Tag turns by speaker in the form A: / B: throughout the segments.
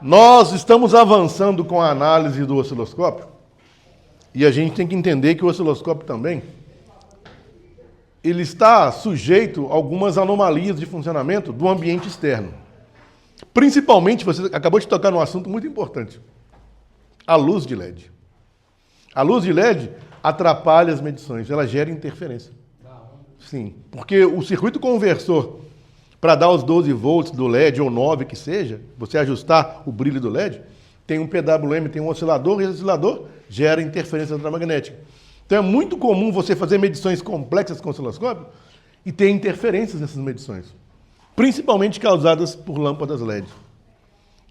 A: Nós estamos avançando com a análise do osciloscópio e a gente tem que entender que o osciloscópio também ele está sujeito a algumas anomalias de funcionamento do ambiente externo. Principalmente, você acabou de tocar num assunto muito importante, a luz de LED. A luz de LED atrapalha as medições, ela gera interferência. Sim, porque o circuito conversor, para dar os 12 volts do LED, ou 9 que seja, você ajustar o brilho do LED, tem um PWM, tem um oscilador, e esse oscilador gera interferência eletromagnética. Então é muito comum você fazer medições complexas com osciloscópio e ter interferências nessas medições, principalmente causadas por lâmpadas LED.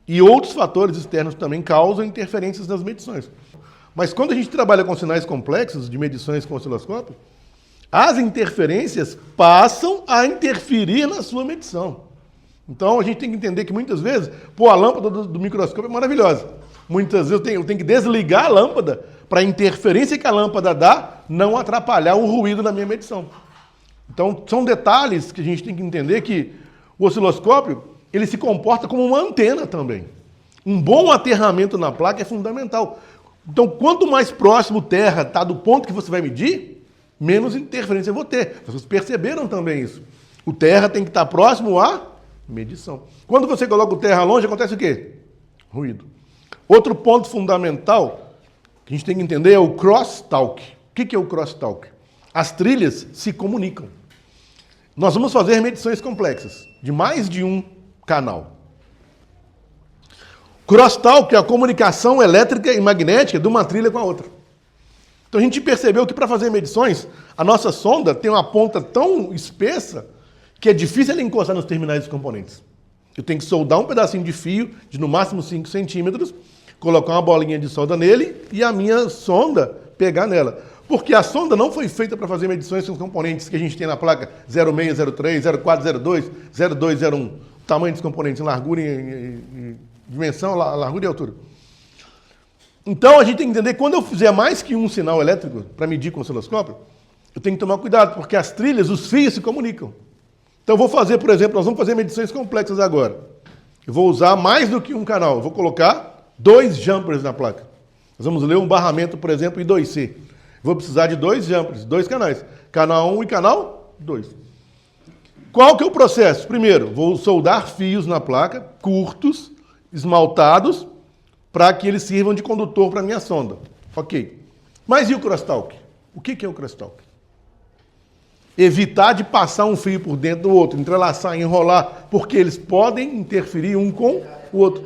A: E outros fatores externos também causam interferências nas medições. Mas quando a gente trabalha com sinais complexos de medições com osciloscópio, as interferências passam a interferir na sua medição. Então a gente tem que entender que muitas vezes, a lâmpada do microscópio é maravilhosa. Muitas vezes eu tenho que desligar a lâmpada para a interferência que a lâmpada dá não atrapalhar o ruído na minha medição. Então são detalhes que a gente tem que entender que o osciloscópio ele se comporta como uma antena também. Um bom aterramento na placa é fundamental. Então quanto mais próximo o terra está do ponto que você vai medir, menos interferência eu vou ter. Vocês perceberam também isso. O terra tem que estar próximo à medição. Quando você coloca o terra longe, acontece o quê? Ruído. Outro ponto fundamental que a gente tem que entender é o crosstalk. O que é o crosstalk? As trilhas se comunicam. Nós vamos fazer medições complexas, de mais de um canal. Crosstalk é a comunicação elétrica e magnética de uma trilha com a outra. Então a gente percebeu que para fazer medições, a nossa sonda tem uma ponta tão espessa que é difícil ela encostar nos terminais dos componentes. Eu tenho que soldar um pedacinho de fio de no máximo 5 centímetros, colocar uma bolinha de solda nele e a minha sonda pegar nela. Porque a sonda não foi feita para fazer medições com os componentes que a gente tem na placa 0603, 0402, 0201. O tamanho dos componentes, largura e dimensão, largura e altura. Então a gente tem que entender que quando eu fizer mais que um sinal elétrico para medir com o osciloscópio, eu tenho que tomar cuidado, porque as trilhas, os fios se comunicam. Então eu vou fazer, por exemplo, nós vamos fazer medições complexas agora. Eu vou usar mais do que um canal. Eu vou colocar 2 jumpers na placa. Nós vamos ler um barramento, por exemplo, I2C. Vou precisar de 2 jumpers, 2 canais. Canal 1 e canal 2. Qual que é o processo? Primeiro, vou soldar fios na placa, curtos, esmaltados, para que eles sirvam de condutor para a minha sonda. Ok. Mas e o crosstalk? O que é o crosstalk? Evitar de passar um fio por dentro do outro, entrelaçar, enrolar, porque eles podem interferir um com o outro.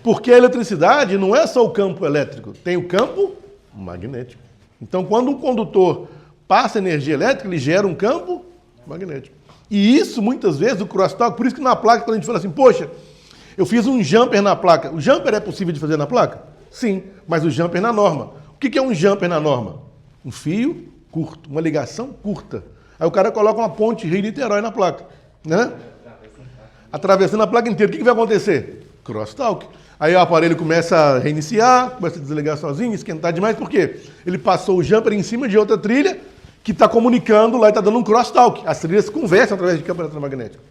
A: Porque a eletricidade não é só o campo elétrico, tem o campo magnético. Então, quando um condutor passa energia elétrica, ele gera um campo magnético. E isso, muitas vezes, o crosstalk, por isso que na placa, quando a gente fala assim, poxa, eu fiz um jumper na placa. O jumper é possível de fazer na placa? Sim, mas o jumper na norma. O que é um jumper na norma? Um fio curto, uma ligação curta. Aí o cara coloca uma ponte Rio-Niterói na placa, né? Atravessando a placa inteira. O que vai acontecer? Crosstalk. Aí o aparelho começa a reiniciar, começa a desligar sozinho, esquentar demais. Por quê? Ele passou o jumper em cima de outra trilha que está comunicando lá e está dando um crosstalk. As trilhas conversam através de campo eletromagnético.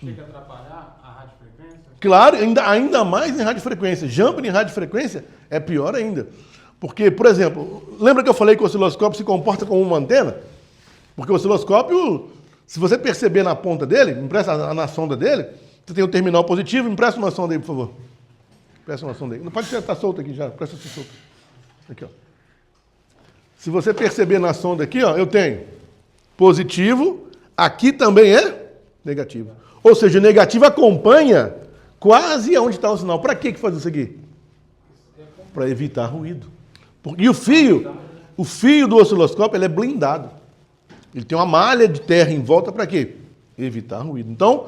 B: Chega a atrapalhar a radiofrequência?
A: Claro, ainda mais em radiofrequência. Jumper em radiofrequência é pior ainda. Porque, por exemplo, lembra que eu falei que o osciloscópio se comporta como uma antena? Porque o osciloscópio, se você perceber na ponta dele, empresta na sonda dele, você tem o terminal positivo, empresta uma sonda aí, por favor. Empresta uma sonda aí. Não pode ser, tá solto aqui já, presta essa solta. Aqui, ó. Se você perceber na sonda aqui, ó, eu tenho positivo, aqui também é negativo. Ou seja, o negativo acompanha quase aonde está o sinal. Para que faz isso aqui? Para evitar ruído. E o fio do osciloscópio ele é blindado. Ele tem uma malha de terra em volta para quê? Evitar ruído. Então,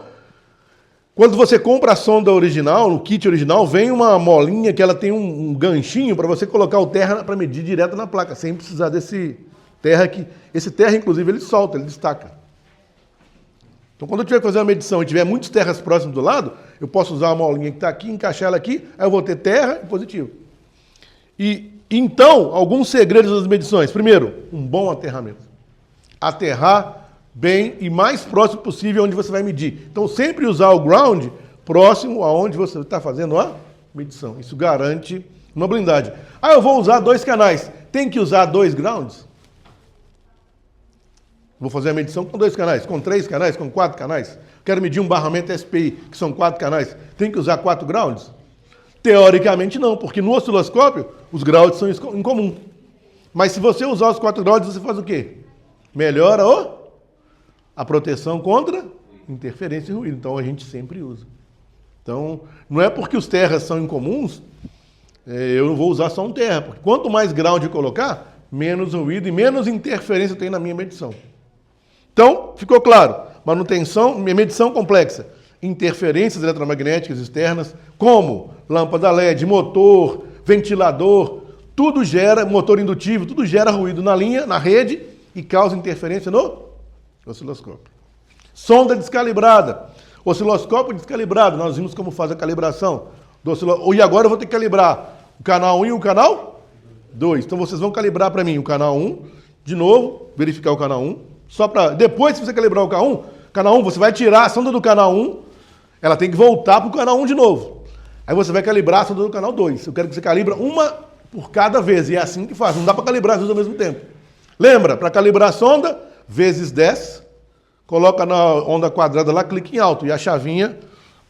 A: quando você compra a sonda original, no kit original, vem uma molinha que ela tem um ganchinho para você colocar o terra para medir direto na placa, sem precisar desse terra aqui. Esse terra, inclusive, ele solta, ele destaca. Então, quando eu tiver que fazer uma medição e tiver muitas terras próximas do lado, eu posso usar a molinha que está aqui, encaixar ela aqui, aí eu vou ter terra e positivo. E então, alguns segredos das medições. Primeiro, um bom aterramento. Aterrar bem e mais próximo possível onde você vai medir. Então, sempre usar o ground próximo aonde você está fazendo a medição. Isso garante uma blindagem. Ah, eu vou usar 2 canais. Tem que usar 2 grounds? Vou fazer a medição com 2 canais, com 3 canais, com 4 canais. Quero medir um barramento SPI, que são 4 canais. Tem que usar 4 grounds? Teoricamente não, porque no osciloscópio os grounds são incomum. Mas se você usar os 4 grounds, você faz o quê? Melhora a proteção contra interferência e ruído. Então a gente sempre usa. Então, não é porque os terras são incomuns, eu não vou usar só um terra. Porque quanto mais ground eu colocar, menos ruído e menos interferência eu tenho na minha medição. Então, ficou claro. Manutenção, medição complexa. Interferências eletromagnéticas externas, como lâmpada LED, motor, ventilador, tudo gera, motor indutivo, tudo gera ruído na linha, na rede e causa interferência no osciloscópio. Sonda descalibrada. Osciloscópio descalibrado. Nós vimos como faz a calibração do osciloscópio. E agora eu vou ter que calibrar o canal 1 e o canal 2. Então vocês vão calibrar para mim o canal 1, de novo, verificar o canal 1. Só para depois, se você calibrar o canal 1, você vai tirar a sonda do canal 1, ela tem que voltar para o canal 1 de novo. Aí você vai calibrar a sonda do canal 2. Eu quero que você calibre uma por cada vez, e é assim que faz. Não dá para calibrar as duas ao mesmo tempo. Lembra, para calibrar a sonda, vezes 10, coloca na onda quadrada lá, clique em alto, e a chavinha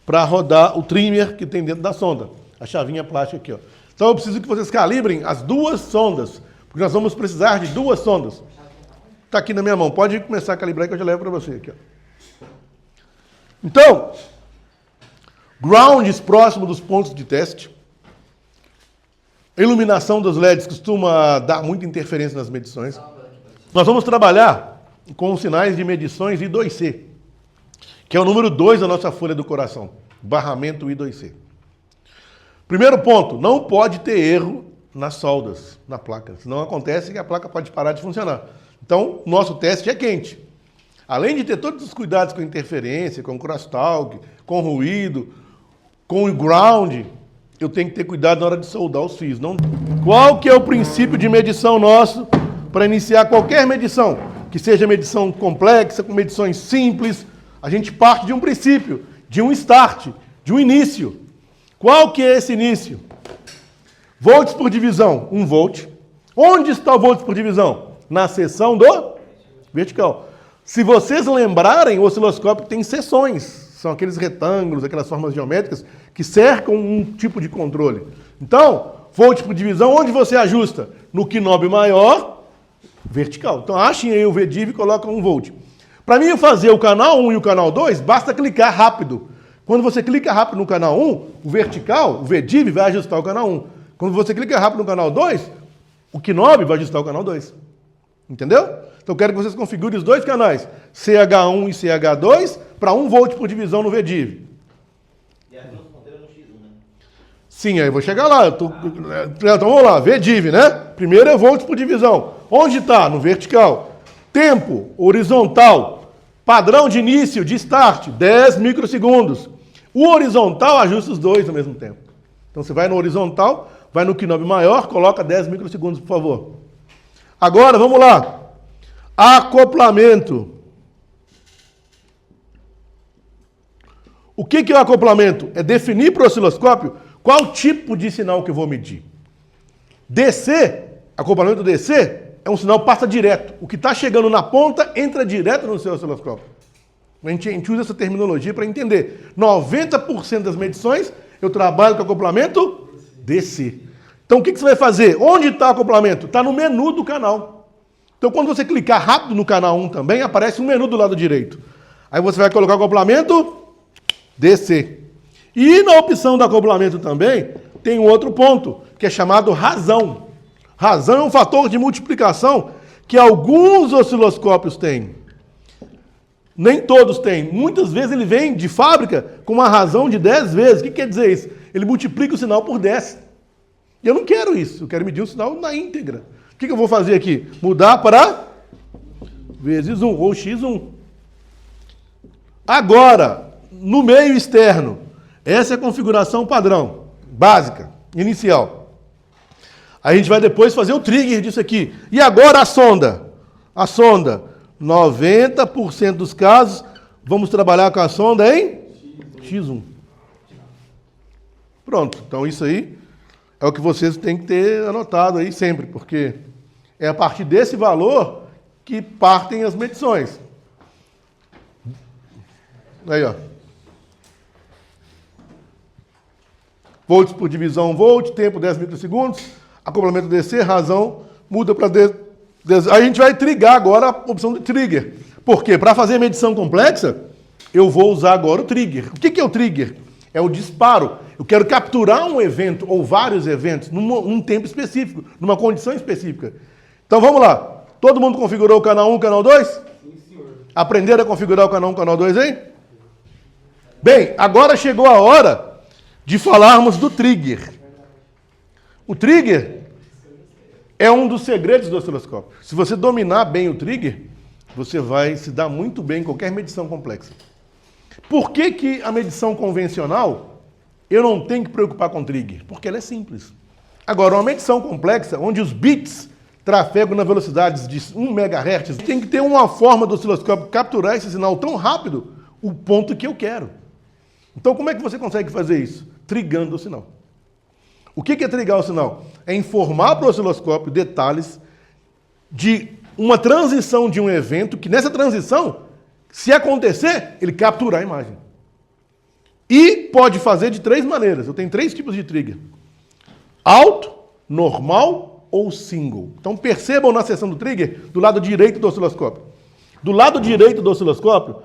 A: para rodar o trimmer que tem dentro da sonda. A chavinha plástica aqui, ó. Então eu preciso que vocês calibrem as 2 sondas, porque nós vamos precisar de 2 sondas. Está aqui na minha mão. Pode começar a calibrar que eu já levo para você aqui, ó. Então, grounds próximo dos pontos de teste. A iluminação dos LEDs costuma dar muita interferência nas medições. Nós vamos trabalhar com os sinais de medições I2C, que é o número 2 da nossa folha do coração. Barramento I2C. Primeiro ponto, não pode ter erro nas soldas, na placa. Senão acontece que a placa pode parar de funcionar. Então, nosso teste é quente. Além de ter todos os cuidados com interferência, com crosstalk, com ruído, com o ground, eu tenho que ter cuidado na hora de soldar os fios. Não... Qual que é o princípio de medição nosso para iniciar qualquer medição? Que seja medição complexa, com medições simples. A gente parte de um princípio, de um start, de um início. Qual que é esse início? Volts por divisão, 1 volt. Onde está o volts por divisão? Na seção do vertical. Se vocês lembrarem, o osciloscópio tem seções. São aqueles retângulos, aquelas formas geométricas que cercam um tipo de controle. Então, volts por divisão, onde você ajusta? No knob maior, vertical. Então, achem aí o VDIV e colocam 1 volt. Para mim fazer o canal 1 e o canal 2, basta clicar rápido. Quando você clica rápido no canal 1, o vertical, o VDIV, vai ajustar o canal 1. Quando você clica rápido no canal 2, o knob vai ajustar o canal 2. Entendeu? Então, eu quero que vocês configurem os 2 canais, CH1 e CH2, para 1 volt por divisão no VDIV.
C: E as duas ponteiras no X1, né?
A: Sim, aí eu vou chegar lá. Então, vamos lá. VDIV, né? Primeiro é volts por divisão. Onde está? No vertical. Tempo, horizontal. Padrão de início, de start, 10 microsegundos. O horizontal ajusta os 2 ao mesmo tempo. Então, você vai no horizontal, vai no knob maior, coloca 10 microsegundos, por favor. Agora, vamos lá. Acoplamento. O que é o acoplamento? É definir para o osciloscópio qual tipo de sinal que eu vou medir. DC, acoplamento DC, é um sinal que passa direto. O que está chegando na ponta entra direto no seu osciloscópio. A gente usa essa terminologia para entender. 90% das medições eu trabalho com acoplamento DC. Então o que você vai fazer? Onde está o acoplamento? Está no menu do canal. Então quando você clicar rápido no canal 1 também, aparece um menu do lado direito. Aí você vai colocar o acoplamento DC. E na opção do acoplamento também, tem um outro ponto, que é chamado razão. Razão é um fator de multiplicação que alguns osciloscópios têm. Nem todos têm. Muitas vezes ele vem de fábrica com uma razão de 10 vezes. O que quer dizer isso? Ele multiplica o sinal por 10. E eu não quero isso. Eu quero medir o sinal na íntegra. O que eu vou fazer aqui? Mudar para vezes 1 ou x1. Agora, no meio externo, essa é a configuração padrão, básica, inicial. A gente vai depois fazer o trigger disso aqui. E agora a sonda. A sonda, 90% dos casos, vamos trabalhar com a sonda em x1. Pronto. Então isso aí é o que vocês têm que ter anotado aí sempre, porque é a partir desse valor que partem as medições. Aí, ó. Volts por divisão volt, tempo 10 microsegundos, acoplamento DC, razão, muda para... Aí a gente vai trigar agora a opção de trigger. Por quê? Para fazer medição complexa, eu vou usar agora o trigger. O que é o trigger? É o disparo. Eu quero capturar um evento ou vários eventos num tempo específico, numa condição específica. Então vamos lá. Todo mundo configurou o canal 1, canal 2? Sim, senhor. Aprenderam a configurar o canal 1, canal 2 aí? Bem, agora chegou a hora de falarmos do trigger. O trigger é um dos segredos do osciloscópio. Se você dominar bem o trigger, você vai se dar muito bem em qualquer medição complexa. Por que a medição convencional eu não tenho que preocupar com trigger? Porque ela é simples. Agora, uma medição complexa, onde os bits trafegam na velocidade de 1 MHz, tem que ter uma forma do osciloscópio capturar esse sinal tão rápido, o ponto que eu quero. Então, como é que você consegue fazer isso? Trigando o sinal. O que é trigar o sinal? É informar para o osciloscópio detalhes de uma transição de um evento, que nessa transição, se acontecer, ele capturar a imagem. E pode fazer de 3 maneiras. Eu tenho 3 tipos de trigger. Alto, normal ou single. Então percebam na seção do trigger, do lado direito do osciloscópio. Do lado direito do osciloscópio,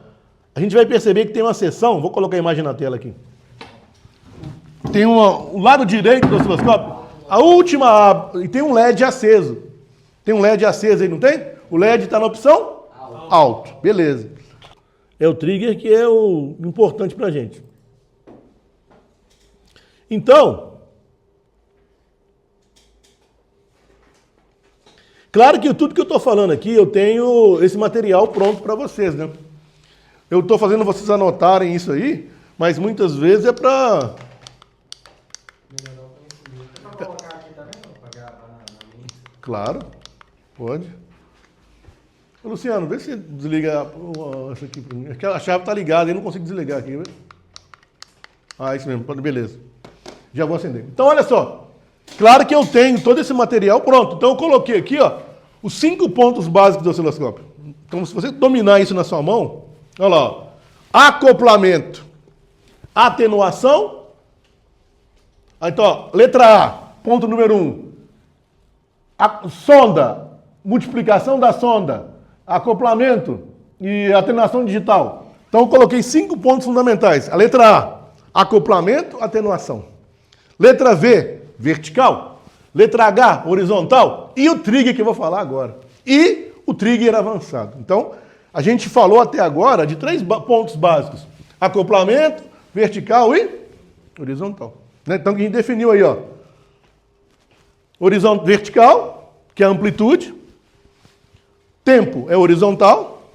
A: a gente vai perceber que tem uma seção, vou colocar a imagem na tela aqui. Tem o lado direito do osciloscópio, a última, e tem um LED aceso. Tem um LED aceso aí, não tem? O LED está na opção? Alto. Beleza. É o trigger que é o importante para a gente. Então, claro que tudo que eu estou falando aqui, eu tenho esse material pronto para vocês, né? Eu estou fazendo vocês anotarem isso aí, mas muitas vezes é para...
B: Colocar aqui também, para gravar na lista.
A: Claro, pode. Ô, Luciano, vê se desliga essa aqui para mim. A chave está ligada, eu não consigo desligar aqui. Viu? Ah, isso mesmo, beleza. Já vou acender. Então, olha só. Claro que eu tenho todo esse material pronto. Então, eu coloquei aqui, ó, os 5 pontos básicos do osciloscópio. Então, se você dominar isso na sua mão, olha lá, ó. Acoplamento, atenuação. Então, ó, letra A, ponto número 1. A sonda, multiplicação da sonda, acoplamento e atenuação digital. Então, eu coloquei 5 pontos fundamentais. A letra A, acoplamento, atenuação. Letra V, vertical. Letra H, horizontal. E o trigger que eu vou falar agora. E o trigger avançado. Então, a gente falou até agora de 3 pontos básicos. Acoplamento, vertical e horizontal. Então, a gente definiu aí, ó. Horizontal, vertical, que é a amplitude. Tempo é horizontal.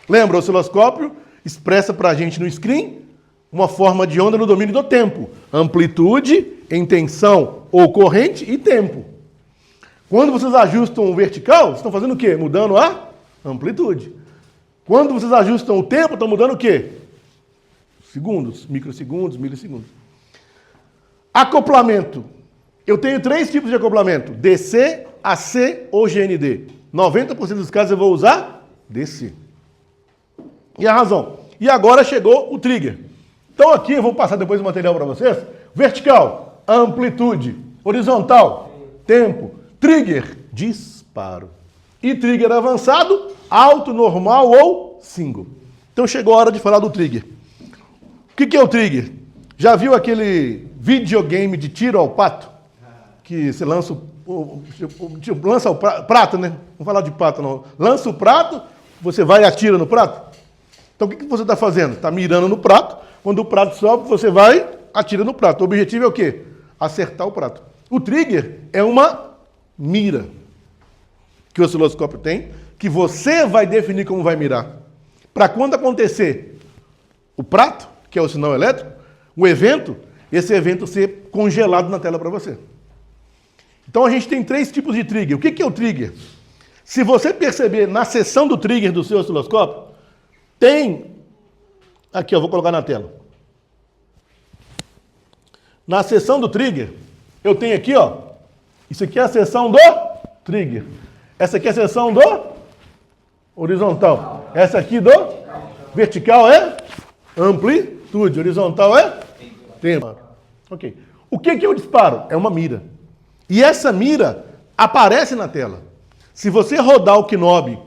A: Lembra, o osciloscópio expressa para a gente no screen uma forma de onda no domínio do tempo. Amplitude em tensão ou corrente e tempo. Quando vocês ajustam o vertical, vocês estão fazendo o quê? Mudando a amplitude. Quando vocês ajustam o tempo, estão mudando o quê? Segundos, microsegundos, milissegundos. Acoplamento. Eu tenho 3 tipos de acoplamento. DC, AC ou GND. 90% dos casos eu vou usar DC. E a razão? E agora chegou o trigger. Então aqui eu vou passar depois o material para vocês. Vertical, amplitude. Horizontal, tempo. Trigger, disparo. E trigger avançado, alto, normal ou single. Então chegou a hora de falar do trigger. O que é o trigger? Já viu aquele videogame de tiro ao pato? Que você lança lança o prato, né? Não falar de pato, não. Lança o prato, você vai e atira no prato. Então o que você está fazendo? Está mirando no prato. Quando o prato sobe, você vai, atira no prato. O objetivo é o quê? Acertar o prato. O trigger é uma mira que o osciloscópio tem, que você vai definir como vai mirar. Para quando acontecer o prato, que é o sinal elétrico, o evento, esse evento ser congelado na tela para você. Então a gente tem 3 tipos de trigger. O que é o trigger? Se você perceber na seção do trigger do seu osciloscópio, tem... Aqui, eu vou colocar na tela. Na seção do trigger, eu tenho aqui, ó, isso aqui é a seção do trigger. Essa aqui é a seção do horizontal. Essa aqui do vertical é amplitude, horizontal é tempo. Ok. O que eu disparo? É uma mira. E essa mira aparece na tela. Se você rodar o knob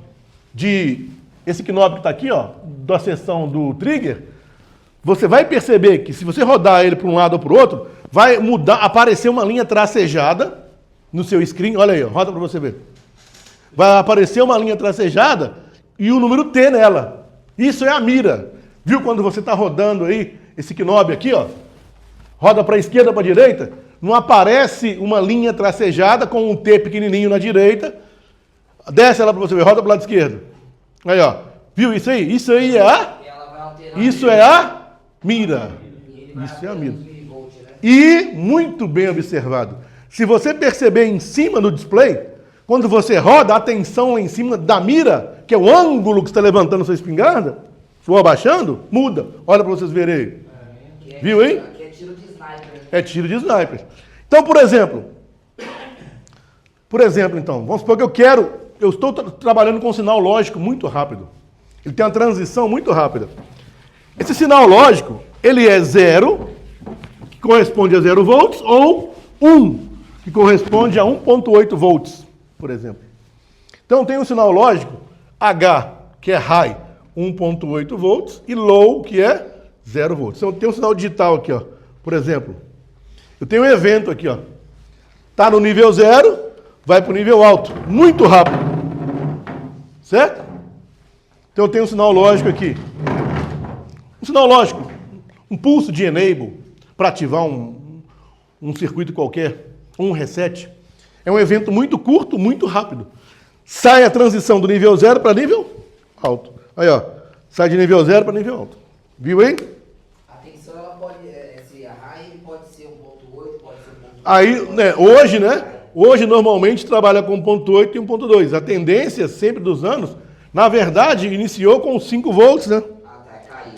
A: esse knob que está aqui, ó, da seção do trigger, você vai perceber que se você rodar ele para um lado ou para o outro, vai aparecer uma linha tracejada no seu screen. Olha aí, ó, roda para você ver. Vai aparecer uma linha tracejada e o número T nela. Isso é a mira. Viu quando você está rodando aí esse knob aqui, ó? Roda para a esquerda, para a direita, não aparece uma linha tracejada com um T pequenininho na direita. Desce ela para você ver, roda para o lado esquerdo. Aí, ó. Viu isso aí? Isso aí é a... Isso é a mira. Isso é a mira. E, muito bem observado, se você perceber em cima do display, quando você roda, a tensão lá em cima da mira, que é o ângulo que está levantando sua espingarda, ou abaixando, muda. Olha para vocês verem aí. Viu aí?
D: Aqui é tiro de sniper.
A: É tiro de sniper. Então, por exemplo, então, vamos supor que eu estou trabalhando com um sinal lógico muito rápido. Ele tem uma transição muito rápida. Esse sinal lógico, ele é 0, que corresponde a 0 volts, ou 1, que corresponde a 1.8 volts, por exemplo. Então, tem um sinal lógico, H, que é high, 1.8 volts, e low, que é 0 volts. Então, tem um sinal digital aqui, ó. Por exemplo, eu tenho um evento aqui, ó. Está no nível 0, vai para o nível alto, muito rápido. Certo? Então eu tenho um sinal lógico aqui. Um sinal lógico, um pulso de enable, para ativar um circuito qualquer, um reset. É um evento muito curto, muito rápido. Sai a transição do nível 0 para nível alto. Aí, ó. Sai de nível 0 para nível alto. Viu aí?
D: A tensão, ela pode ser a high, pode ser 1.8, pode ser 1.8.
A: Aí, hoje normalmente trabalha com 1.8 e 1.2. A tendência sempre dos anos, na verdade, iniciou com 5 volts, né?
D: Ah, tá, caiu.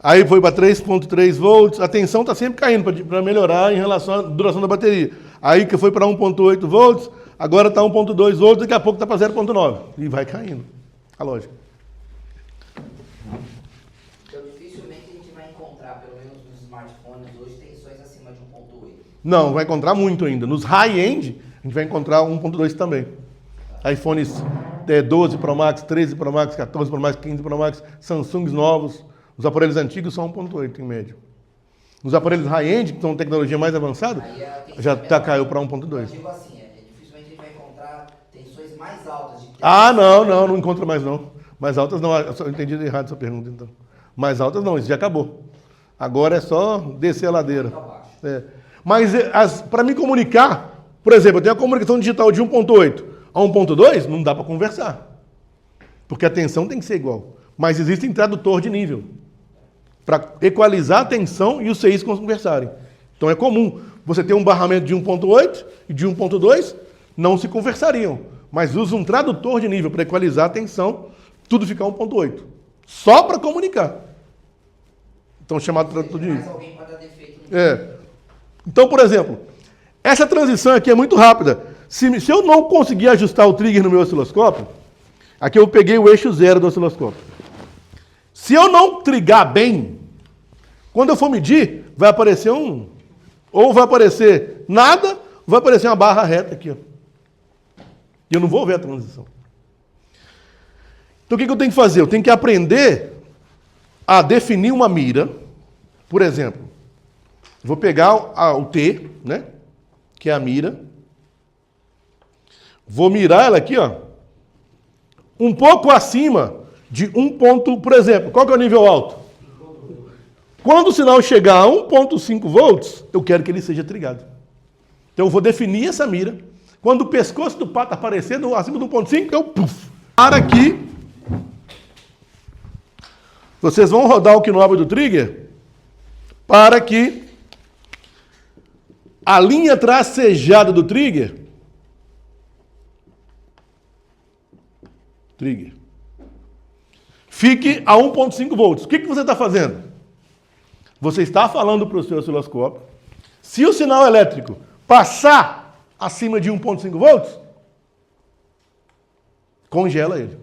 A: Aí foi para 3.3 volts. A tensão está sempre caindo para melhorar em relação à duração da bateria. Aí que foi para 1.8 volts, agora está 1.2 volts, daqui a pouco está para 0.9. E vai caindo. A lógica.
D: Então, dificilmente a gente vai encontrar, pelo menos nos smartphones hoje, tensões acima de 1.8.
A: Não, vai encontrar muito ainda. Nos high-end, a gente vai encontrar 1.2 também. iPhones 12 Pro Max, 13 Pro Max, 14 Pro Max, 15 Pro Max, Samsungs novos. Os aparelhos antigos são 1.8 em média. Os aparelhos high-end, que são tecnologia mais avançada, já caiu para 1.2.
D: Eu digo assim, dificilmente a gente vai encontrar tensões mais altas.
A: Não encontra mais não. Mais altas não, eu entendi errado essa pergunta então. Mais altas não, isso já acabou. Agora é só descer a ladeira. É. Mas para me comunicar, por exemplo, eu tenho a comunicação digital de 1.8 a 1.2, não dá para conversar. Porque a tensão tem que ser igual. Mas existe tradutor de nível para equalizar a tensão e os CIs conversarem. Então é comum você ter um barramento de 1.8 e de 1.2, não se conversariam. Mas usa um tradutor de nível para equalizar a tensão, tudo fica 1.8. Só para comunicar. Então chamado tradutor de nível.
D: Mais alguém pode dar defeito.
A: Então, por exemplo, essa transição aqui é muito rápida. Se eu não conseguir ajustar o trigger no meu osciloscópio, aqui eu peguei o eixo 0 do osciloscópio. Se eu não trigar bem, quando eu for medir, vai aparecer ou vai aparecer nada, ou vai aparecer uma barra reta aqui, ó. E eu não vou ver a transição. Então o que eu tenho que fazer? Eu tenho que aprender a definir uma mira. Por exemplo, vou pegar o T, né? Que é a mira. Vou mirar ela aqui, ó. Um pouco acima de 1 ponto, por exemplo, qual que é o nível alto? Quando o sinal chegar a 1.5 volts, eu quero que ele seja trigado. Então eu vou definir essa mira. Quando o pescoço do pato aparecer acima do 1.5, eu para aqui. Vocês vão rodar o knob do trigger para que a linha tracejada do trigger fique a 1.5 volts. O que você está fazendo? Você está falando para o seu osciloscópio Se o sinal elétrico passar acima de 1,5 volts, congela ele.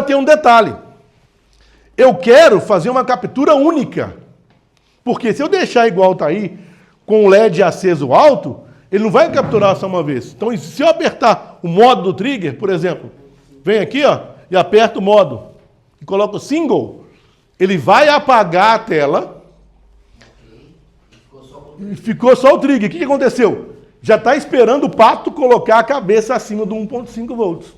A: Tem um detalhe. Eu quero fazer uma captura única. Porque se eu deixar igual tá aí, com o LED aceso alto, ele não vai capturar só uma vez. Então, se eu apertar o modo do trigger, por exemplo, vem aqui, ó, e aperto o modo e coloco o single, ele vai apagar a tela e ficou só o trigger. O que aconteceu? Já está esperando o pato colocar a cabeça acima do 1,5 volts.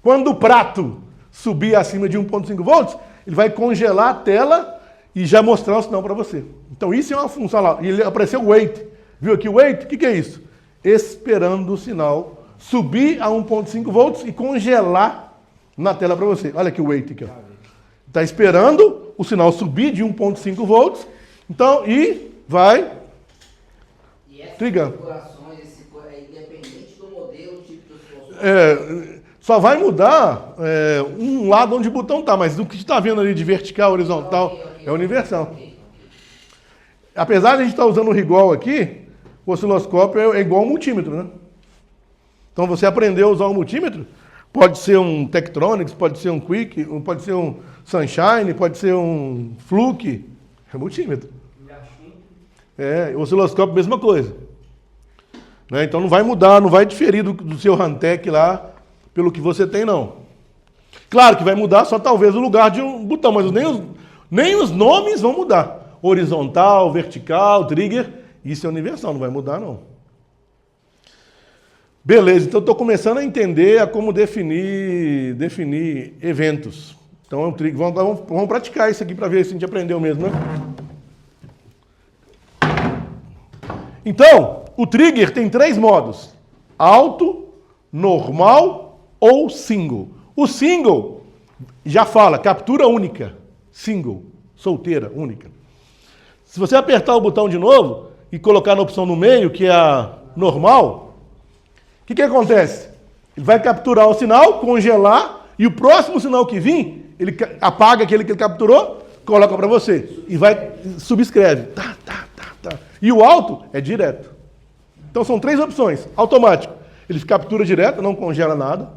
A: Quando o prato subir acima de 1,5 volts, ele vai congelar a tela e já mostrar o sinal para você. Então isso é uma função lá. E ele apareceu o wait. Viu aqui o wait? O que é isso? Esperando o sinal subir a 1,5 volts e congelar na tela para você. Olha aqui o wait aqui, ó. Está esperando o sinal subir de 1,5 volts. Então, e vai trigando.
D: É independente do modelo, tipo do
A: Só vai mudar um lado onde o botão está, mas o que está vendo ali de vertical, horizontal, é universal. Apesar de a gente estar usando o Rigol aqui, o osciloscópio é igual ao multímetro, né? Então você aprendeu a usar o multímetro, pode ser um Tektronix, pode ser um Quick, pode ser um Sunshine, pode ser um Fluke, é multímetro. O osciloscópio, mesma coisa. Né? Então não vai mudar, não vai diferir do seu Hantek lá, pelo que você tem, não. Claro que vai mudar só talvez o lugar de um botão, mas nem os nomes vão mudar. Horizontal, vertical, trigger, isso é universal, não vai mudar, não. Beleza, então estou começando a entender a como definir eventos. Então, vamos praticar isso aqui para ver se a gente aprendeu mesmo, né? Então, o trigger tem 3 modos: alto, normal ou single. O single já fala, captura única. Single, solteira, única. Se você apertar o botão de novo e colocar na opção no meio, que é a normal, o que acontece? Ele vai capturar o sinal, congelar, e o próximo sinal que vir, ele apaga aquele que ele capturou, coloca para você. E vai, subscreve. Tá. E o alto é direto. Então são 3 opções. Automático, ele captura direto, não congela nada.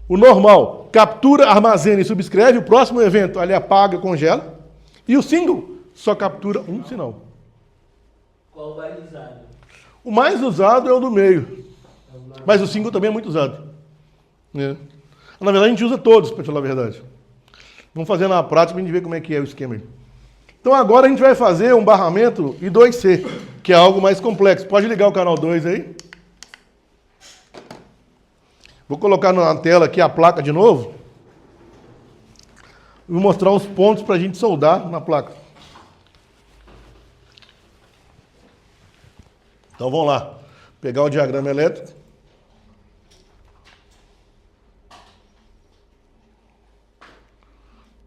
A: O normal, captura, armazena e subscreve. O próximo evento, ele apaga, congela. E o single, só captura um sinal.
E: Qual o mais usado?
A: O mais usado é o do meio. Mas o single também é muito usado. Na verdade, a gente usa todos, para falar a verdade. Vamos fazer na prática para a gente ver como é que é o esquema aí. Então agora a gente vai fazer um barramento I2C, que é algo mais complexo. Pode ligar o canal 2 aí. Vou colocar na tela aqui a placa de novo. Vou mostrar os pontos para a gente soldar na placa. Então vamos lá. Pegar o diagrama elétrico.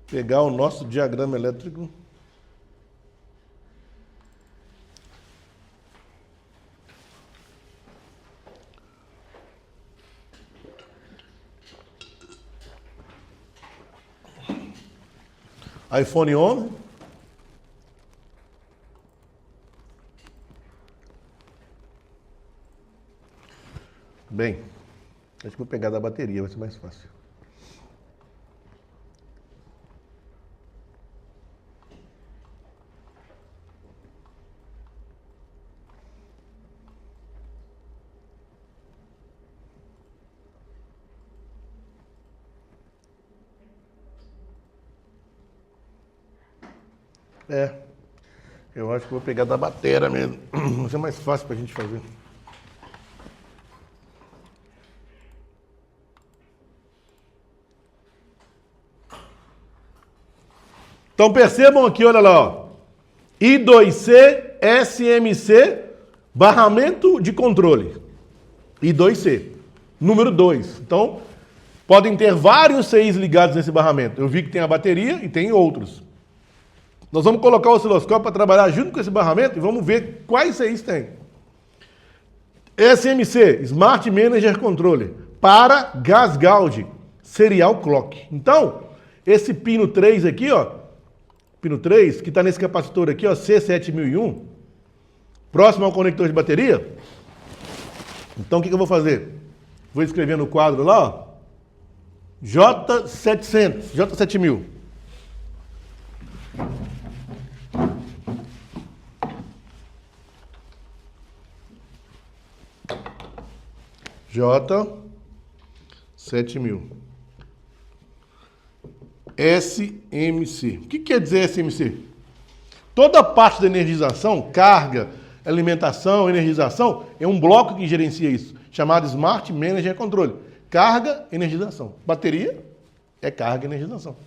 A: Pegar o nosso diagrama elétrico. iPhone 11. Bem, acho que vou pegar da bateria, vai ser mais fácil. Eu acho que vou pegar da bateria mesmo. Vai ser mais fácil pra gente fazer. Então percebam aqui, olha lá, ó. I2C, SMC, barramento de controle. I2C, número 2. Então, podem ter vários CIs ligados nesse barramento. Eu vi que tem a bateria e tem outros. Nós vamos colocar o osciloscópio para trabalhar junto com esse barramento e vamos ver quais CIs tem. SMC, Smart Manager Controller, para Gas Gauge, Serial Clock. Então, esse pino 3 aqui, ó, pino 3, que está nesse capacitor aqui, ó, C7001, Próximo ao conector de bateria. Então, o que eu vou fazer? Vou escrever no quadro lá, ó, J700, J7000. J7000. SMC. O que quer dizer SMC? Toda a parte da energização, carga, alimentação, energização, é um bloco que gerencia isso, chamado Smart Manager Controle. Carga, energização. Bateria é carga e energização.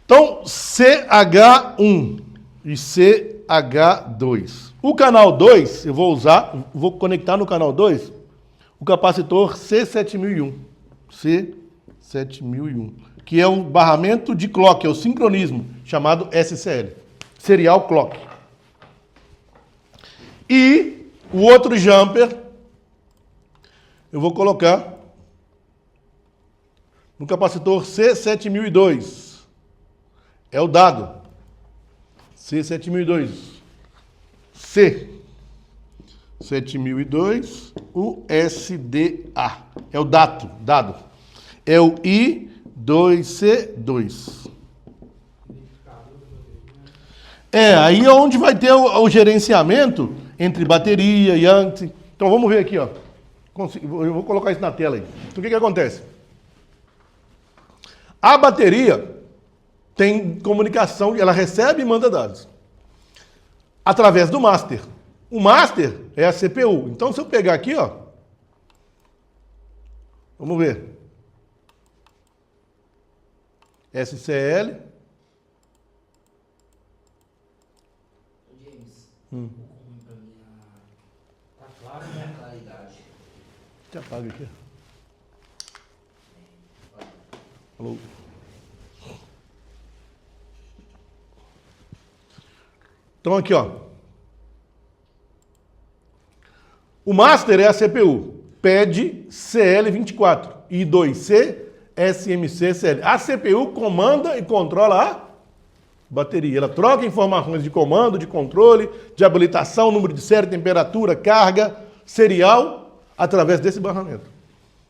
A: Então, CH1 e CH2. O canal 2, eu vou conectar no canal 2 o capacitor C7001. C7001. Que é o barramento de clock, é o sincronismo, chamado SCL. Serial Clock. E o outro jumper, eu vou colocar no capacitor C7002. É o dado. C7002. C7002, o SDA. É o dado. É o I2C2. Aí é onde vai ter o gerenciamento entre bateria e antes. Então vamos ver aqui, ó. Eu vou colocar isso na tela aí. Então o que acontece? A bateria tem comunicação, ela recebe e manda dados através do master. O master é a CPU. Então se eu pegar aqui, ó, vamos ver. SCL.
D: James, pra mim
B: Tá claro, né?
D: claridade.
A: Te apaga aqui. Falou. Então aqui, ó. O master é a CPU. Pede CL24. I2C, SMC, CL. A CPU comanda e controla a bateria. Ela troca informações de comando, de controle, de habilitação, número de série, temperatura, carga, serial, através desse barramento.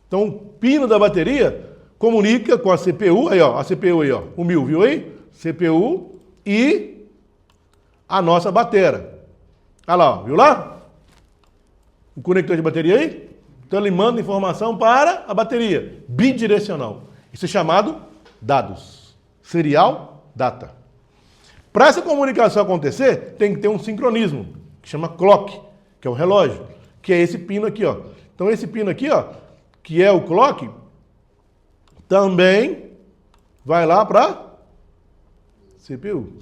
A: Então, o pino da bateria comunica com a CPU, aí ó, a CPU aí ó, o 1000, viu aí? CPU e a nossa bateria. Olha lá, ó, viu lá? O conector de bateria aí? Então ele manda informação para a bateria, bidirecional. Isso é chamado dados, serial data. Para essa comunicação acontecer, tem que ter um sincronismo, que chama clock, que é o relógio, que é esse pino aqui, ó. Então esse pino aqui, ó, que é o clock, também vai lá para CPU.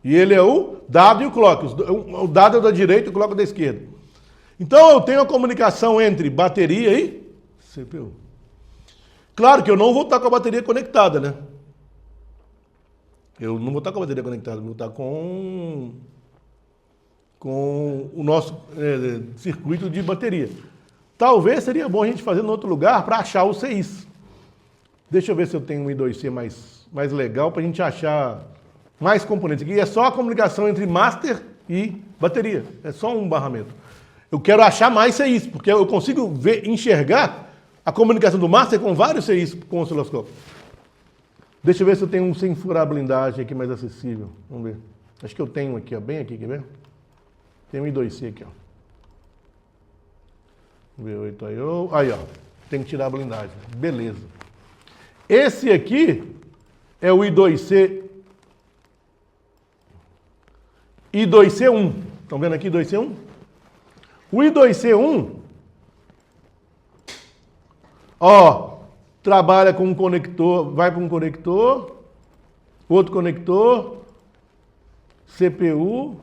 A: E ele é o dado e o clock. O dado é da direita e o clock é da esquerda. Então eu tenho a comunicação entre bateria e CPU. Claro que eu não vou estar com a bateria conectada, né? Eu não vou estar com a bateria conectada, eu vou estar com o nosso circuito de bateria. Talvez seria bom a gente fazer em outro lugar para achar os CIs. Deixa eu ver se eu tenho um I2C mais legal para a gente achar mais componentes. Aqui é só a comunicação entre master e bateria. É só um barramento. Eu quero achar mais CIs, porque eu consigo enxergar a comunicação do master com vários CIs com o osciloscópio. Deixa eu ver se eu tenho um sem furar blindagem aqui mais acessível. Vamos ver. Acho que eu tenho aqui, ó, bem aqui, quer ver? Tem um I2C aqui, ó. V8 I/O. Aí, ó. Tem que tirar a blindagem. Beleza. Esse aqui é o I2C. I2C1. Estão vendo aqui I2C1? O I2C1, ó, trabalha com um conector, vai para um conector, outro conector, CPU,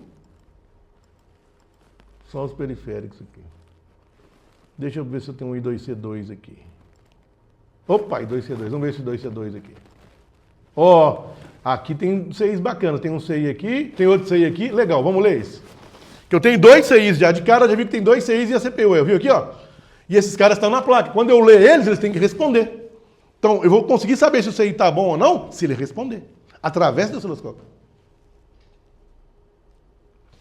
A: só os periféricos aqui. Deixa eu ver se eu tenho um I2C2 aqui. Opa, I2C2, vamos ver esse I2C2 aqui. Ó, aqui tem CIs bacanas, tem um CI aqui, tem outro CI aqui, legal, vamos ler esse. Que eu tenho dois CIs já, de cara já vi que tem dois CIs e a CPU, eu vi aqui, ó. E esses caras estão na placa. Quando eu ler eles têm que responder. Então, eu vou conseguir saber se o CI está bom ou não, se ele responder, através do osciloscópio.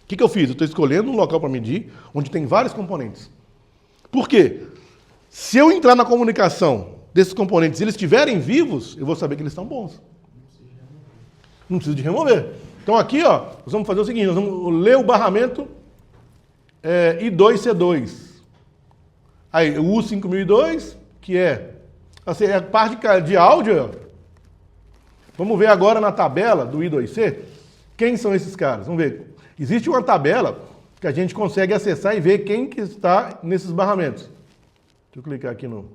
A: O que eu fiz? Eu estou escolhendo um local para medir, onde tem vários componentes. Por quê? Se eu entrar na comunicação desses componentes e eles estiverem vivos, eu vou saber que eles estão bons. Não preciso de remover. Então aqui, ó, nós vamos fazer o seguinte, nós vamos ler o barramento I2C2. Aí, o U5002, que é a parte de áudio. Ó. Vamos ver agora na tabela do I2C, quem são esses caras? Vamos ver. Existe uma tabela que a gente consegue acessar e ver quem que está nesses barramentos. Deixa eu clicar aqui no...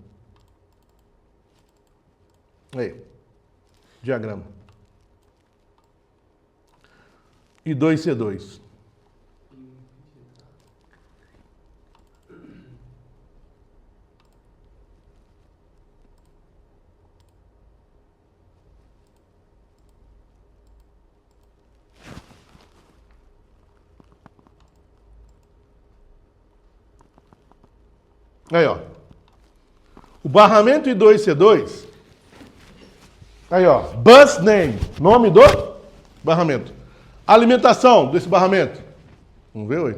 A: Aí, diagrama. I2C2. Aí, ó. O barramento I2C2. Aí, ó. Bus name. Nome do barramento. Alimentação desse barramento. 1V8.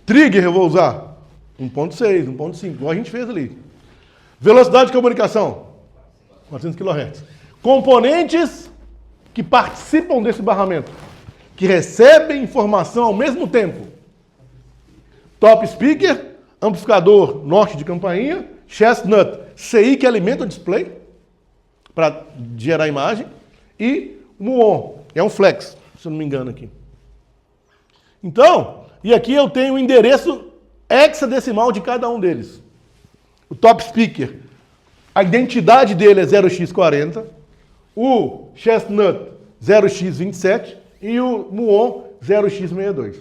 A: Trigger eu vou usar. 1.6, 1.5. Igual a gente fez ali. Velocidade de comunicação. 400 kHz. Componentes que participam desse barramento. Que recebem informação ao mesmo tempo. Top speaker. Amplificador norte de campainha, chestnut, CI que alimenta o display para gerar imagem e muon, é um flex, se eu não me engano aqui. Então, e aqui eu tenho o endereço hexadecimal de cada um deles. O top speaker, a identidade dele é 0x40, o chestnut 0x27 e o muon 0x62.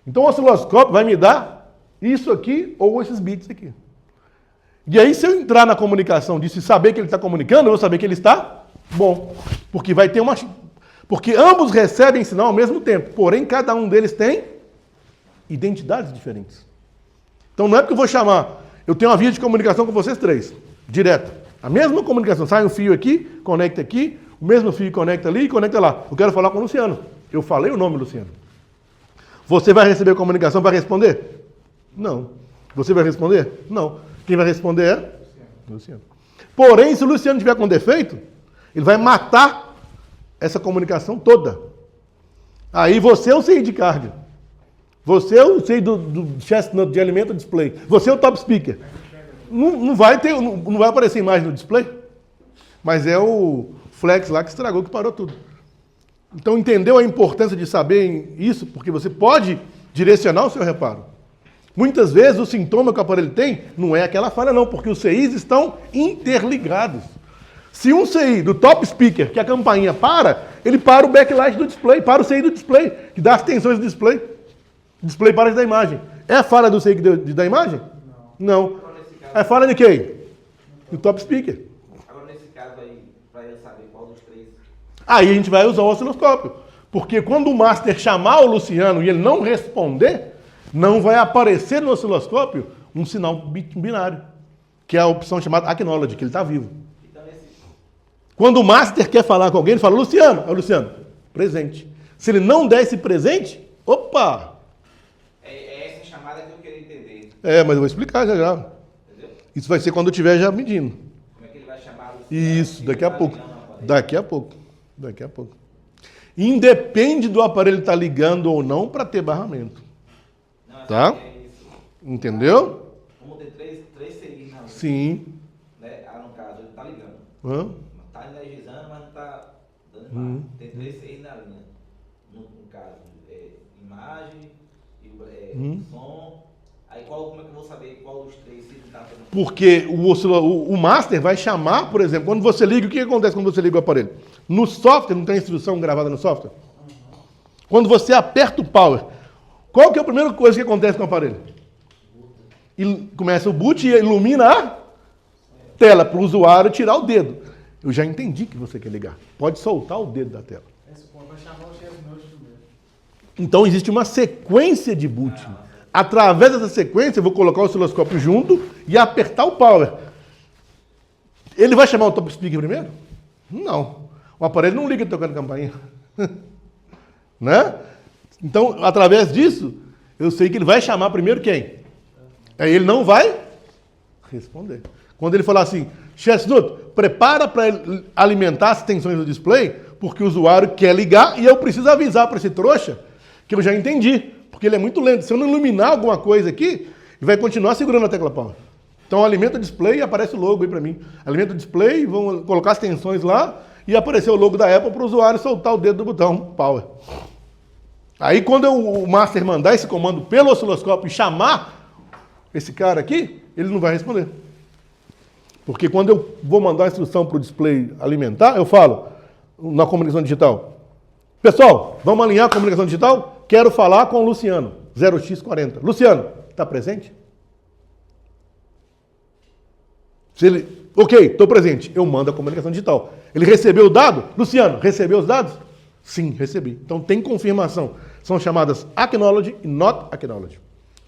A: Então o osciloscópio vai me dar isso aqui ou esses bits aqui. E aí, se eu entrar na comunicação disso e saber que ele está comunicando, eu vou saber que ele está bom. Porque vai ter uma... Porque ambos recebem sinal ao mesmo tempo. Porém, cada um deles tem identidades diferentes. Então, não é porque eu vou chamar... Eu tenho uma via de comunicação com vocês três. Direto. A mesma comunicação. Sai um fio aqui, conecta aqui. O mesmo fio conecta ali e conecta lá. Eu quero falar com o Luciano. Eu falei o nome, Luciano. Você vai receber a comunicação para responder? Não. Você vai responder? Não. Quem vai responder é? Luciano. Porém, se o Luciano tiver com defeito, ele vai matar essa comunicação toda. Aí você é o CI de carga. Você é o CI do chestnut de alimento display. Você é o top speaker. Não vai aparecer imagem no display. Mas é o flex lá que estragou, que parou tudo. Então entendeu a importância de saber isso? Porque você pode direcionar o seu reparo. Muitas vezes o sintoma que o aparelho tem não é aquela falha não, porque os CIs estão interligados. Se um CI do top speaker, que a campainha para, ele para o backlight do display, para o CI do display, que dá as tensões do display. O display para de dar imagem. É a falha do CI de dar imagem? Não. É falha de quem? Do top speaker.
C: Agora, nesse caso aí, para eu saber qual dos três...
A: Aí a gente vai usar o osciloscópio. Porque quando o master chamar o Luciano e ele não responder, não vai aparecer no osciloscópio um sinal binário, que é a opção chamada acknowledge, que ele está vivo.
C: Então,
A: Quando o master quer falar com alguém, ele fala, Luciano, Luciano, presente. Se ele não der esse presente, opa!
C: é essa chamada que eu queria entender.
A: Mas eu vou explicar já.
C: Entendeu?
A: Isso vai ser quando eu estiver já medindo.
C: Como é que ele vai chamar o...
A: Isso, daqui a pouco. Daqui a pouco. Independe do aparelho estar ligando ou não para ter barramento. Tá? Entendeu?
C: Vamos ter três CIs na linha.
A: Sim.
C: Né? No caso, ele está ligando.
A: Hã?
C: Está energizando, mas não está dando imagem. Tem três CIs na linha. No caso, imagem, som. Aí como é que eu vou saber qual dos três CIs está tendo?
A: Porque o master vai chamar, por exemplo, quando você liga, o que acontece quando você liga o aparelho? No software, não tem instrução gravada no software? Quando você aperta o power, qual que é a primeira coisa que acontece com o aparelho? Começa o boot e ilumina a tela para o usuário tirar o dedo. Eu já entendi que você quer ligar. Pode soltar o dedo da tela. Então existe uma sequência de boot. Através dessa sequência, eu vou colocar o osciloscópio junto e apertar o power. Ele vai chamar o top speaker primeiro? Não. O aparelho não liga tocando campainha. Né? Então, através disso, eu sei que ele vai chamar primeiro quem? Aí ele não vai responder. Quando ele falar assim, Chestnut, prepara para alimentar as tensões do display, porque o usuário quer ligar e eu preciso avisar para esse trouxa que eu já entendi, porque ele é muito lento. Se eu não iluminar alguma coisa aqui, ele vai continuar segurando a tecla Power. Então alimenta o display e aparece o logo aí para mim. Alimenta o display, vão colocar as tensões lá e aparecer o logo da Apple para o usuário soltar o dedo do botão Power. Aí quando o Master mandar esse comando pelo osciloscópio e chamar esse cara aqui, ele não vai responder. Porque quando eu vou mandar a instrução para o display alimentar, eu falo na comunicação digital, pessoal, vamos alinhar a comunicação digital? Quero falar com o Luciano, 0x40. Luciano, está presente? Se ele, ok, estou presente, eu mando a comunicação digital. Ele recebeu o dado? Luciano, recebeu os dados? Sim, recebi. Então tem confirmação. São chamadas acknowledge e not acknowledge.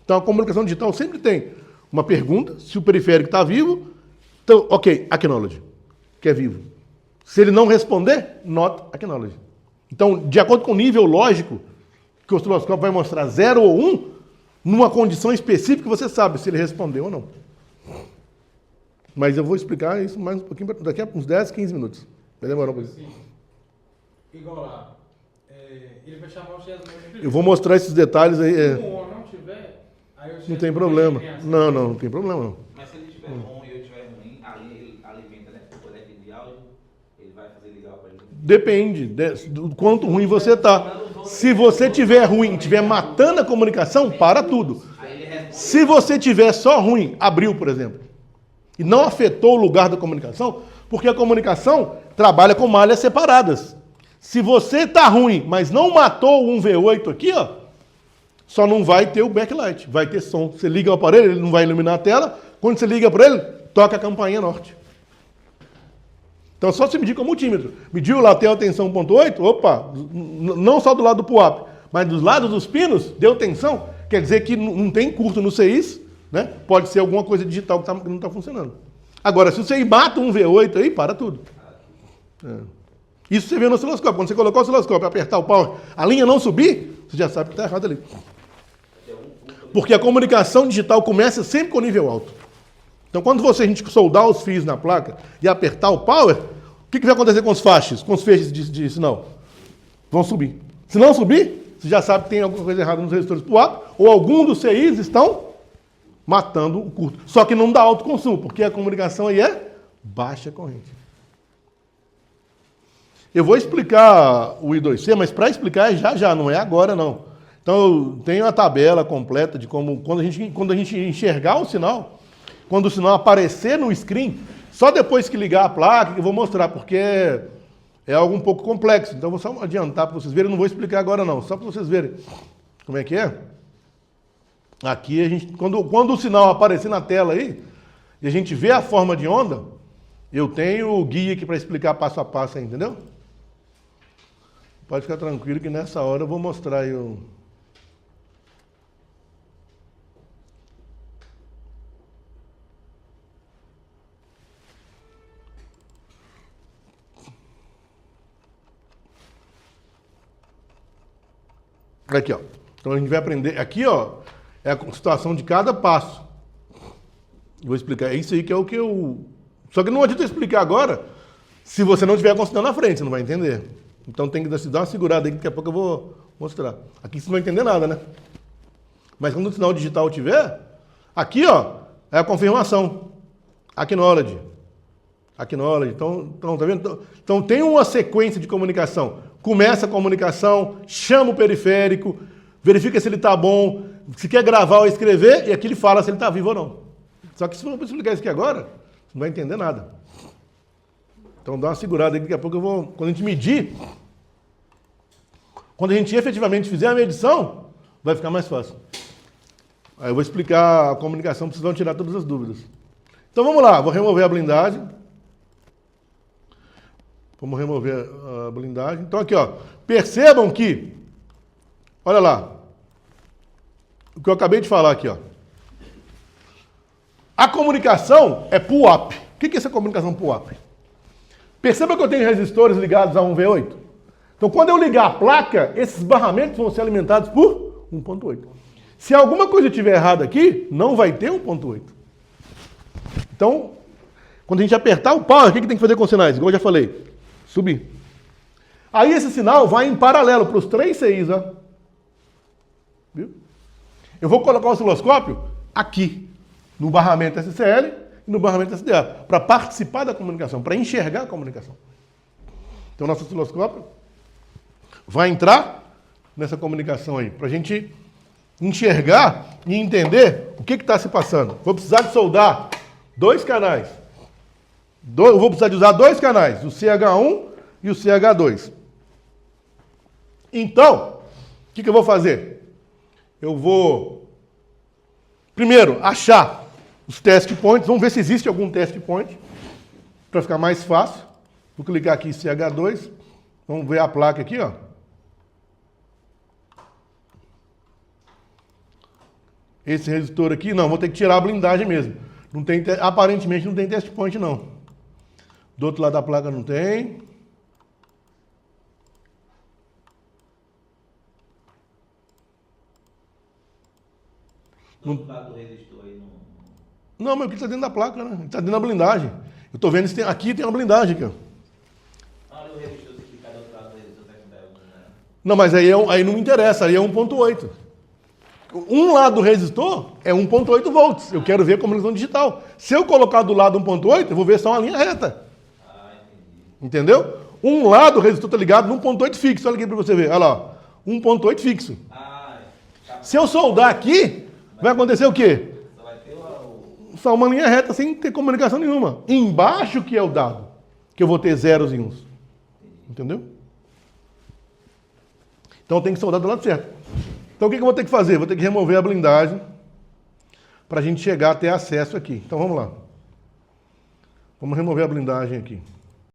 A: Então a comunicação digital sempre tem uma pergunta, se o periférico está vivo, então, ok, acknowledge, que é vivo. Se ele não responder, not acknowledge. Então, de acordo com o nível lógico, que o osciloscópio vai mostrar 0 ou 1, numa condição específica você sabe se ele respondeu ou não. Mas eu vou explicar isso mais um pouquinho, daqui a uns 10, 15 minutos. Vai demorar um pouquinho.
B: Sim. Igual lá. Ele vai chamar o Chestnut.
A: Eu vou mostrar esses detalhes aí.
B: Se o não tiver, aí o
A: Não
B: Chestnut
A: tem problema.
B: criança.
A: Não tem problema não.
C: Mas se ele tiver bom e eu tiver ruim, aí ele alimenta, né? O colete de áudio, ele vai fazer ligar para ele.
A: Depende do quanto ruim você tá. Se você tiver ruim e estiver matando a comunicação, para tudo. Se você tiver só ruim, abriu, por exemplo, e não afetou o lugar da comunicação, porque a comunicação trabalha com malhas separadas. Se você tá ruim, mas não matou o 1V8 aqui, ó, só não vai ter o backlight, vai ter som. Você liga o aparelho, ele não vai iluminar a tela. Quando você liga para ele, toca a campainha norte. Então, só se medir com o multímetro. Mediu lá, tem a tensão 1.8, opa, não só do lado do PUAP, mas dos lados dos pinos, deu tensão, quer dizer que não tem curto no CIs, né? Pode ser alguma coisa digital que não está funcionando. Agora, se você mata um V8 aí, para tudo. Isso você vê no osciloscópio. Quando você colocar o osciloscópio e apertar o power, a linha não subir, você já sabe que está errado ali. Porque a comunicação digital começa sempre com nível alto. Então, quando a gente soldar os fios na placa e apertar o power, o que vai acontecer com os faixas, com os feixes de sinal? Vão subir. Se não subir, você já sabe que tem alguma coisa errada nos resistores PUAP, ou algum dos CIs estão matando o curto. Só que não dá alto consumo, porque a comunicação aí é baixa corrente. Eu vou explicar o I2C, mas para explicar é já, não é agora não. Então eu tenho a tabela completa de como, quando a gente enxergar o sinal, quando o sinal aparecer no screen, só depois que ligar a placa que eu vou mostrar, porque é algo um pouco complexo. Então eu vou só adiantar para vocês verem, eu não vou explicar agora não, só para vocês verem como é que é. Aqui a gente, quando o sinal aparecer na tela aí, e a gente vê a forma de onda, eu tenho o guia aqui para explicar passo a passo aí, entendeu? Pode ficar tranquilo que nessa hora eu vou mostrar aí o... Aqui, ó. Então a gente vai aprender... Aqui, ó, é a situação de cada passo. Vou explicar. É isso aí que é o que eu... Só que não adianta eu explicar agora se você não estiver com o sinal na frente, você não vai entender. Então tem que dar uma segurada aí, que daqui a pouco eu vou mostrar. Aqui você não vai entender nada, né? Mas quando o sinal digital tiver, aqui, ó, é a confirmação. Acknowledge. Acknowledge. Então, tá vendo? Então tem uma sequência de comunicação. Começa a comunicação, chama o periférico, verifica se ele está bom, se quer gravar ou escrever, e aqui ele fala se ele está vivo ou não. Só que se eu explicar isso aqui agora, você não vai entender nada. Então dá uma segurada aí, daqui a pouco eu vou... Quando a gente medir, quando a gente efetivamente fizer a medição, vai ficar mais fácil. Aí eu vou explicar a comunicação, para vocês vão tirar todas as dúvidas. Então vamos lá, vou remover a blindagem. Vamos remover a blindagem. Então aqui, ó, percebam que, olha lá, o que eu acabei de falar aqui, ó. A comunicação é PUAP. O que é essa comunicação PUAP? Perceba que eu tenho resistores ligados a um V8. Então, quando eu ligar a placa, esses barramentos vão ser alimentados por 1.8. Se alguma coisa estiver errada aqui, não vai ter 1.8. Então, quando a gente apertar o power, o que tem que fazer com os sinais? Igual eu já falei, subir. Aí esse sinal vai em paralelo para os 3 CIs, ó. Viu? Eu vou colocar o osciloscópio aqui, no barramento SCL e no barramento SDA, para participar da comunicação, para enxergar a comunicação. Então, nosso osciloscópio vai entrar nessa comunicação aí, para a gente enxergar e entender o que está se passando. Vou precisar de soldar 2 canais. Eu vou precisar de usar 2 canais, o CH1 e o CH2. Então, o que eu vou fazer? Eu vou, primeiro, achar os test points. Vamos ver se existe algum test point, para ficar mais fácil. Vou clicar aqui em CH2. Vamos ver a placa aqui, ó. Esse resistor aqui, não, vou ter que tirar a blindagem mesmo. Não tem, aparentemente não tem test point, não. Do outro lado da placa não tem.
C: Do outro lado do resistor aí não.
A: Não, mas aqui está dentro da placa, né? Está dentro da blindagem. Eu estou vendo se aqui tem uma blindagem aqui, ó.
C: Olha o resistor, se clicar do outro lado do resistor, tá com dela, né?
A: Não, mas aí, aí não me interessa, aí é 1.8. Um lado do resistor é 1.8 volts. Eu quero ver a comunicação digital. Se eu colocar do lado 1.8, eu vou ver só uma linha reta.
C: Ah, entendi.
A: Entendeu? Um lado do resistor está ligado no 1.8 fixo. Olha aqui para você ver. Olha lá, ó. 1.8 fixo.
C: Ah, tá.
A: Se eu soldar aqui, vai acontecer o quê?
C: Só vai ter
A: Só uma linha reta sem ter comunicação nenhuma. Embaixo que é o dado, que eu vou ter zeros e uns. Entendeu? Então tem que soldar do lado certo. Então o que eu vou ter que fazer? Vou ter que remover a blindagem para a gente chegar a ter acesso aqui. Então vamos lá. Vamos remover a blindagem aqui.